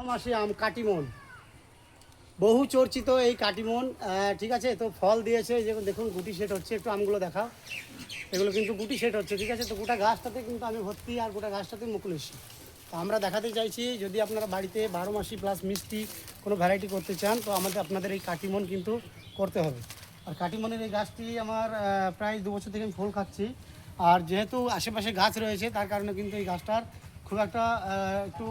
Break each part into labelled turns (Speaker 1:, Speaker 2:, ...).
Speaker 1: মাসে আম কাটিমন, বহু চর্চিত এই কাটিমন। ঠিক আছে, তো ফল দিয়েছে, যে দেখুন গুটি সেট হচ্ছে, একটু আমগুলো দেখা, এগুলো কিন্তু গুটি সেট হচ্ছে। ঠিক আছে, তো গোটা গাছটাতে কিন্তু আমি ভর্তি, আর গোটা গাছটাতে মুকুল এসছি। তো আমরা দেখাতে চাইছি, যদি আপনারা বাড়িতে 12 মাসি প্লাস মিষ্টি কোনো ভ্যারাইটি করতে চান, তো আপনাদের এই কাটিমন কিন্তু করতে হবে। আর কাটিমনের এই গাছটি আমার প্রায় 2 বছর থেকে আমি ফুল খাচ্ছি। আর যেহেতু আশেপাশে গাছ রয়েছে, তার কারণে কিন্তু এই গাছটার খুব একটা একটু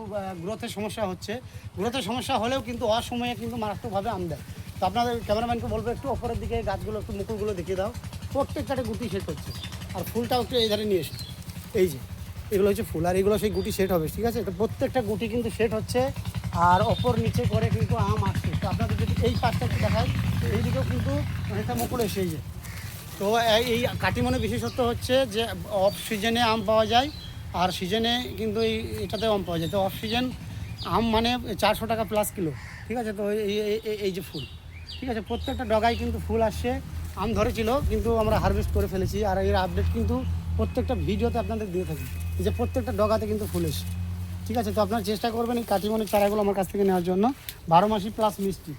Speaker 1: গ্রোথের সমস্যা হচ্ছে। গ্রোথের সমস্যা হলেও কিন্তু অসময়ে কিন্তু মারাত্মকভাবে আম দেয়। তো আপনাদের ক্যামেরাম্যানকে বলবো একটু ওপরের দিকে গাছগুলো, একটু মুকুলগুলো দেখিয়ে দাও। প্রত্যেকটাতে গুটি সেট হচ্ছে, আর ফুলটাও একটু এই ধারে নিয়ে এসে, এই যে এগুলো হচ্ছে ফুল, আর এগুলো সেই গুটি সেট হবে। ঠিক আছে, তো প্রত্যেকটা গুটি কিন্তু সেট হচ্ছে, আর ওপর নিচে করে কিন্তু আম আসছে। তো আপনাদের যদি এই পাশটা একটু দেখায়, এইদিকেও কিন্তু অনেকটা মুকুল এসে, এই যে। তো এই কাটিমনের বিশেষত্ব হচ্ছে যে অফ সিজনে আম পাওয়া যায়, আর সিজনে কিন্তু এটাতে আম পাওয়া যায়। তো অফ সিজন আম মানে 400 টাকা প্লাস কিলো। ঠিক আছে, তো এই যে ফুল, ঠিক আছে, প্রত্যেকটা ডগায় কিন্তু ফুল আসছে। আম ধরেছিল, কিন্তু আমরা হারভেস্ট করে ফেলেছি, আর এর আপডেট কিন্তু প্রত্যেকটা ভিডিওতে আপনাদের দিয়ে থাকি, যে প্রত্যেকটা ডগাতে কিন্তু ফুল এসে। ঠিক আছে, তো আপনারা চেষ্টা করবেন এই কাটিমনের চারাগুলো আমার কাছ থেকে নেওয়ার জন্য। 12 মাসি প্লাস মিষ্টি।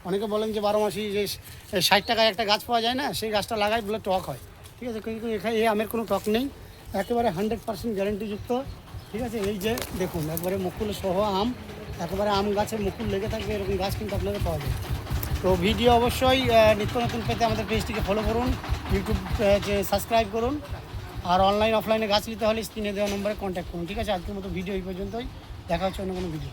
Speaker 1: অনেকে বলেন যে 12 মাসি যে 60 টাকায় একটা গাছ পাওয়া যায় না, সেই গাছটা লাগাই বলে টক হয়। ঠিক আছে, কিন্তু এখানে এই আমের কোনো টক নেই, একেবারে 100% গ্যারেন্টিযুক্ত। ঠিক আছে, এই যে দেখুন, একবারে মুকুল সহ আম, একেবারে আম গাছে মুকুল লেগে থাকবে, এরকম গাছ কিন্তু আপনাদের পাওয়া যায়। তো ভিডিও অবশ্যই নিত্য নতুন পেতে আমাদের পেজটিকে ফলো করুন, ইউটিউব যে সাবস্ক্রাইব করুন, আর অনলাইন অফলাইনে গাছ নিতে হলে স্ক্রিনে দেওয়া নম্বরে কন্ট্যাক্ট করুন। ঠিক আছে, আজকের মতো ভিডিও এই পর্যন্তই, দেখা হচ্ছে অন্য কোনো ভিডিও।